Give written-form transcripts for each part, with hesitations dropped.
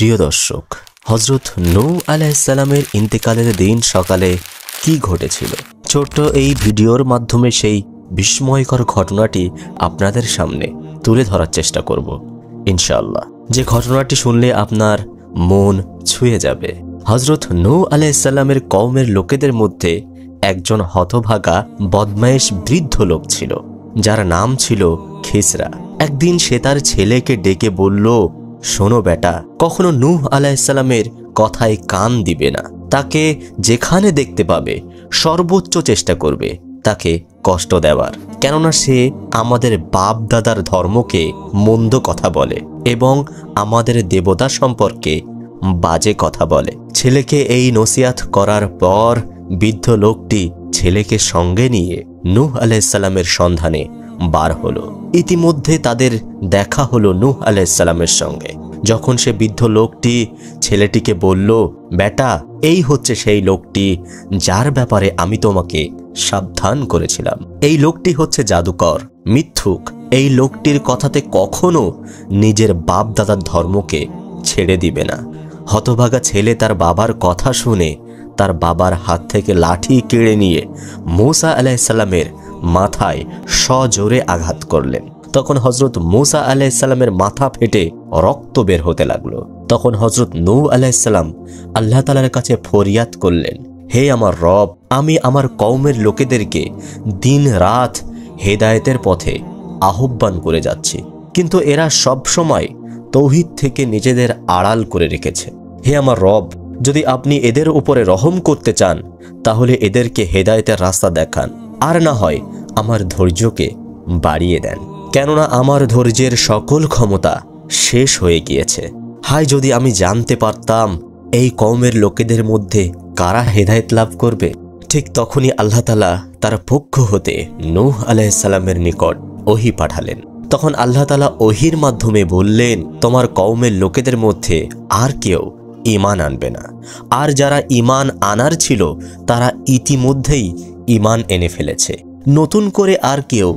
প্রিয় দর্শক, হযরত নূহ আলাইহিস সালামের ইন্তেকালের দিন সকালে কি ঘটেছিল, ছোট্ট এই ভিডিওর মাধ্যমে সেই বিস্ময়কর ঘটনাটি আপনাদের সামনে তুলে ধরার চেষ্টা করব ইনশাআল্লাহ। যে ঘটনাটি শুনলে আপনার মন ছুঁয়ে যাবে। হযরত নূহ আলাইহিস সালামের কওমের লোকেদের মধ্যে একজন হতভাগা বদমাইশ বৃদ্ধ লোক ছিল, যার নাম ছিল খিসরা। একদিন সে তার ছেলেকে ডেকে বলল, শোনো বেটা, কখনো নূহ আলাইহিস সালামের কথায় কান দিবে না। তাকে যেখানে দেখতে পাবে সর্বোচ্চ চেষ্টা করবে তাকে কষ্ট দেওয়ার, কেননা সে আমাদের বাপ দাদার ধর্মকে মন্দ কথা বলে এবং আমাদের দেবতা সম্পর্কে বাজে কথা বলে। ছেলেকে এই নসিহত করার পর বৃদ্ধ লোকটি ছেলেকে সঙ্গে নিয়ে নূহ আলাইহিস সালামের সন্ধানে বার হলো। ইতিমধ্যে তাদের দেখা হলো নূহ আলাইহিস সালামের সঙ্গে। যখন সে বৃদ্ধ লোকটি ছেলেটিকে বলল, বেটা, এই হচ্ছে সেই লোকটি যার ব্যাপারে আমি তোমাকে সাবধান করেছিলাম। এই লোকটি হচ্ছে জাদুকর, মিথ্যুক। এই লোকটির কথাতে কখনো নিজের বাপ দাদার ধর্মকে ছেড়ে দিবে না। হতভাগা ছেলে তার বাবার কথা শুনে তার বাবার হাত থেকে লাঠি কেড়ে নিয়ে মূসা আলাইহিস সালামের মাথায় সজোরে আঘাত করলেন। তখন হযরত মূসা আলাইহিস সালামের মাথা ফেটে রক্ত বের হতে লাগলো। তখন হযরত নূহ আলাইহিস সালাম আল্লাহ তাআলার কাছে ফরিয়াদ করলেন, হে আমার রব, আমি আমার কওমের লোকেদেরকে দিন রাত হেদায়েতের পথে আহ্বান করে যাচ্ছি, কিন্তু এরা সব সময় তৌহিদ থেকে নিজেদের আড়াল করে রেখেছে। হে আমার রব, যদি আপনি এদের উপরে রহম করতে চান তাহলে এদেরকে হেদায়েতের রাস্তা দেখান, আর না হয় আমার ধৈর্যকে বাড়িয়ে দেন, কেননা আমার ধৈর্যের সকল ক্ষমতা শেষ হয়ে গিয়েছে। হায়, যদি আমি জানতে পারতাম এই কওমের লোকেদের মধ্যে কারা হেদায়েত লাভ করবে। ঠিক তখনই আল্লাহ তাআলা তার পক্ষ হতে নূহ আলাইহিস সালামের নিকট ওহী পাঠালেন। তখন আল্লাহ তাআলা ওহীর মাধ্যমে বললেন, তোমার কওমের লোকেদের মধ্যে আর কেউ ঈমান আনবে না, আর যারা ঈমান আনার ছিল তারা ইতিমধ্যেই ঈমান এনে ফেলেছে, নতুন করে আর কেউ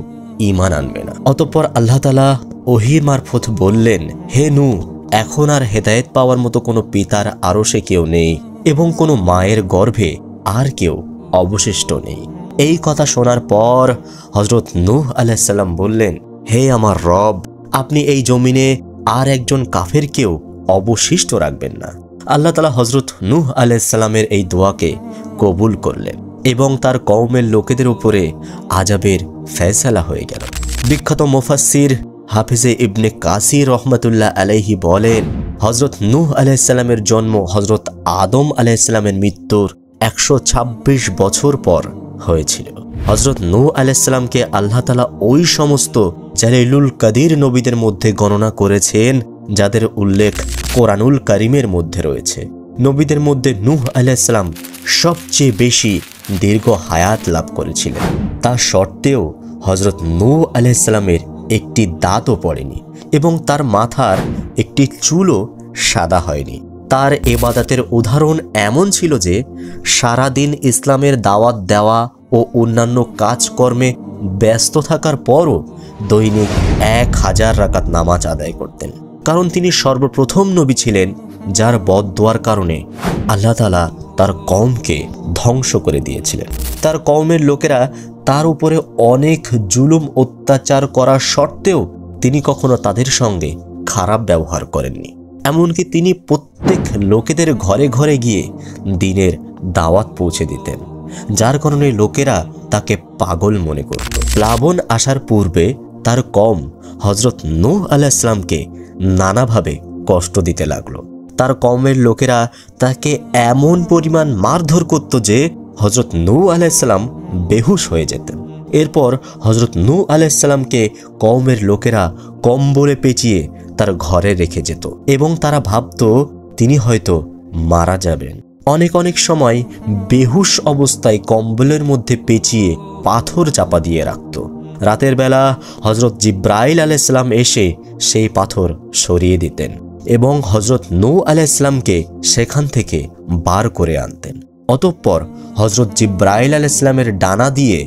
ঈমান আনবে না। অতঃপর আল্লাহ তাআলা ওহীর মারফত বললেন, হে নূহ, এখন আর হেদায়েত পাওয়ার মতো কোনো পিতার আরশে কেউ নেই এবং কোনো মায়ের গর্ভে আর কেউ অবশিষ্ট নেই। এই কথা শোনার পর হযরত নূহ আলাইহিস সালাম বললেন, হে আমার রব, আপনি এই জমিনে আর একজন কাফেরকেও অবশিষ্ট রাখবেন না। আল্লাহ তাআলা হযরত নূহ আলাইহিস সালামের এই দোয়াকে কবুল করলেন এবং তার কওমের লোকেদের উপরে আযাবের ফয়সালা হয়ে গেল। বিখ্যাত মুফাসসির হাফিজে ইবনে কাসির রহমাতুল্লাহ আলাইহি বলেন, হযরত নূহ আলাইহিস সালামের জন্ম হযরত আদম আলাইহিস সালামের মৃত্যুর 126 বছর পর হয়েছিল। হযরত নূহ আলাইহিস সালামকে আল্লাহ তাআলা ওই সমস্ত জালিলুল কাদির নবীদের মধ্যে গণনা করেছেন যাদের উল্লেখ কোরআনুল কারীমের মধ্যে রয়েছে। নবীদের মধ্যে নূহ আলাইহিস সালাম সবচেয়ে বেশি দীর্ঘ হায়াত লাভ করেছিলেন। তা সত্ত্বেও হযরত নূহ আলাইহিস সালামের একটি দাঁতও পড়েনি এবং তার মাথার একটি চুলও সাদা হয়নি। তার ইবাদতের উদাহরণ এমন ছিল যে সারাদিন ইসলামের দাওয়াত দেওয়া ও অন্যান্য কাজকর্মে ব্যস্ত থাকার পরও দৈনিক 1000 রাকাত নামাজ আদায় করতেন, কারণ তিনি সর্বপ্রথম নবী ছিলেন যার বদদোয়ার কারণে আল্লাহ তাআলা তার কওমকে ধ্বংস করে দিয়েছিলেন। তার কওমের লোকেরা তার উপরে অনেক জুলুম অত্যাচার করার সত্ত্বেও তিনি কখনো তাদের সঙ্গে খারাপ ব্যবহার করেননি। এমনকি তিনি প্রত্যেক লোকেদের ঘরে ঘরে গিয়ে দ্বীনের দাওয়াত পৌঁছে দিতেন, যার কারণে লোকেরা তাকে পাগল মনে করত। প্লাবন আসার পূর্বে তার কওম হযরত নূহ আলাইহিস সালামকে নানাভাবে কষ্ট দিতে লাগলো। তার কওমের লোকেরা তাকে এমন পরিমাণ মারধর করত যে হযরত নূহ আলাইহিস সালাম বেহুশ হয়ে যেতেন। এরপর হযরত নূহ আলাইহিস সালামকে কওমের লোকেরা কম্বলে পেঁচিয়ে তার ঘরে রেখে যেত এবং তারা ভাবত তিনি হয়তো মারা যাবেন। অনেক সময় বেহুশ অবস্থায় কম্বলের মধ্যে পেঁচিয়ে পাথর চাপা দিয়ে রাখত। রাতের বেলা হযরত জিব্রাইল আলাইহিস সালাম এসে সেই পাথর সরিয়ে দিতেন এবং হযরত নূহ আলাইহিস সালামকে সেখান থেকে বার করে আনতেন। অতঃপর হযরত জিব্রাইল আলাইহিস সালামের ডানা দিয়ে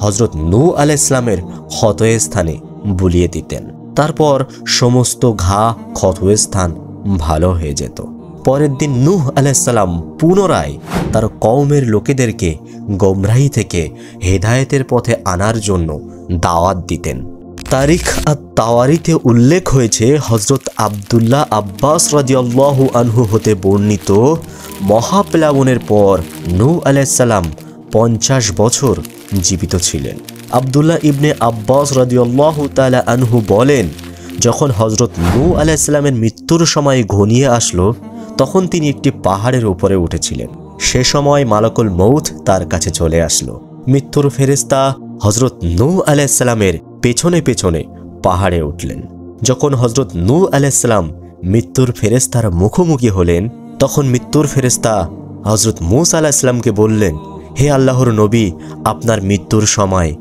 হযরত নূহ আলাইহিস সালামের ক্ষতস্থানে বুলিয়ে দিতেন। তারপর সমস্ত ঘা ক্ষতস্থান ভালো হয়ে যেত। পরের দিন নূহ আলাইহিস সালাম পুনরায় তার কওমের লোকেদেরকে গোমরাহি থেকে হেদায়েতের পথে আনার জন্য দাওয়াত দিতেন। তারিখ আত-তাওয়ারিতে উল্লেখ হয়েছে, হযরত আব্দুল্লাহ আব্বাস রাদিয়াল্লাহু আনহু হতে বর্ণিত, মহাপ্লাবনের পর নূহ আলাইহিস সালাম 50 বছর জীবিত ছিলেন। আব্দুল্লাহ ইবনে আব্বাস রাদিয়াল্লাহু তাআলা আনহু বলেন, যখন হযরত নূহ আলাইহিস সালামের মৃত্যুর সময় ঘনিয়ে আসলো, তখন তিনি একটি পাহাড়ের উপরে উঠেছিলেন। সে সময় মালাকুল মউত তার কাছে চলে আসলো। মৃত্যুর ফেরেশতা হযরত নূহ আলাইহিস সালামের পেছনে পেছনে পাহাড়ে উঠলেন। যখন হযরত নূহ আলাইহিস সালাম মৃত্যুর ফেরেশতার মুখোমুখি হলেন, তখন মৃত্যুর ফেরেশতা হযরত মূসা আলাইহিস সালামকে বললেন, হে আল্লাহর নবী, আপনার মৃত্যুর সময়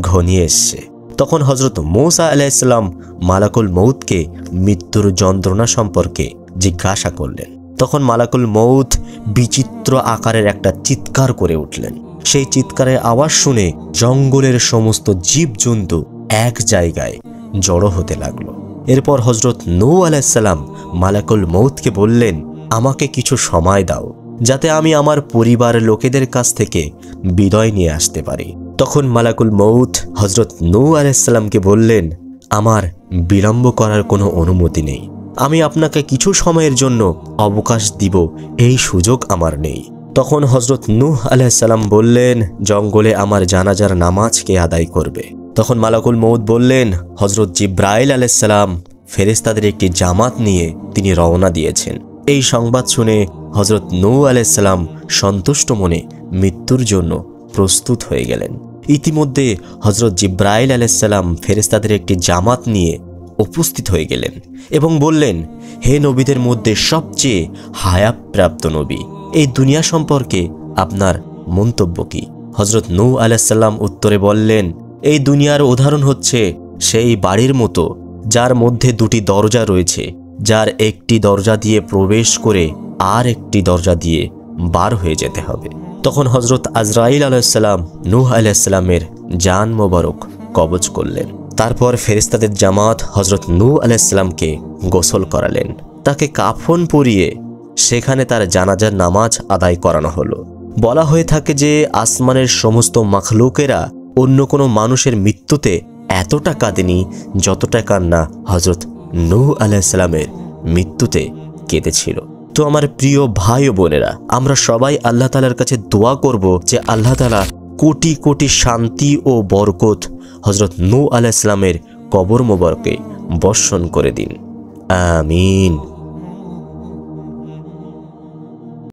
ঘনিয়ে এসছে। তখন হযরত মূসা আলাইহিস সালাম মালাকুল মউতকে মৃত্যুর যন্ত্রণা সম্পর্কে জিজ্ঞাসা করলেন। তখন মালাকুল মউত বিচিত্র আকারের একটা চিৎকার করে উঠলেন। সেই চিৎকারের আওয়াজ শুনে জঙ্গলের সমস্ত জীবজন্তু এক জায়গায় জড়ো হতে লাগলো। এরপর হযরত নূহ আলাইহিস সালাম মালাকুল মউতকে বললেন, আমাকে কিছু সময় দাও, যাতে আমি আমার পরিবার লোকেদের কাছ থেকে বিদায় নিয়ে আসতে পারি। তখন মালাকুল মউত হযরত নূহ আলাইহিস সালামকে বললেন, আমার বিলম্ব করার কোনো অনুমতি নেই। আমি আপনাকে কিছু সময়ের জন্য অবকাশ দিব, এই সুযোগ আমার নেই। তখন হযরত নূহ আলাইহিস সালাম বললেন, জঙ্গলে আমার জানাজার নামাজ কে আদায় করবে? তখন মালাকুল মউত বললেন, হযরত জিব্রাইল আলাইহিস সালাম ফেরেশতাদের একটি জামাত নিয়ে তিনি রওনা দিয়েছেন। এই সংবাদ শুনে হযরত নূহ আলাইহিস সালাম সন্তুষ্ট মনে মৃত্যুর জন্য প্রস্তুত হয়ে গেলেন। ইতিমধ্যে হযরত জিব্রাইল আলাইহিস সালাম ফেরেশতাদের একটি জামাত নিয়ে উপস্থিত হয়ে গেলেন এবং বললেন, হে নবীদের মধ্যে সবচেয়ে হায়াপ্রাপ্ত নবী, এই দুনিয়া সম্পর্কে আপনার মন্তব্য কি? হযরত নূহ আলাইহিস সালাম উত্তরে বললেন, এই দুনিয়ার উদাহরণ হচ্ছে সেই বাড়ির মতো যার মধ্যে দুটি দরজা রয়েছে, যার একটি দরজা দিয়ে প্রবেশ করে আর একটি দরজা দিয়ে বার হয়ে যেতে হবে। তখন হযরত আজরাইল আলাইহিস সালাম নূহ আলাইহিস সালামের জান মোবারক কবজ করলেন। তারপর ফেরেশতাদের জামাত হযরত নূহ আলাইহিস সালামকে গোসল করালেন, তাকে কাফন পরিয়ে সেখানে তার জানাজার নামাজ আদায় করানো হলো। বলা হয়ে থাকে যে আসমানের সমস্ত মাখলুকেরা অন্য কোনো মানুষের মৃত্যুতে এতটা কাঁদেনি যতটা কান্না হযরত নূহ আলাইহিস সালামের মৃত্যুতে কেঁদেছিল। তো আমার প্রিয় ভাই ও বোনেরা, আমরা সবাই আল্লাহ তাআলার কাছে দোয়া করব যে আল্লাহ তাআলা কোটি কোটি শান্তি ও বরকত হযরত নূহ আলাইহিস সালামের কবর মোবারকে বর্ষণ করে দিন। আমিন।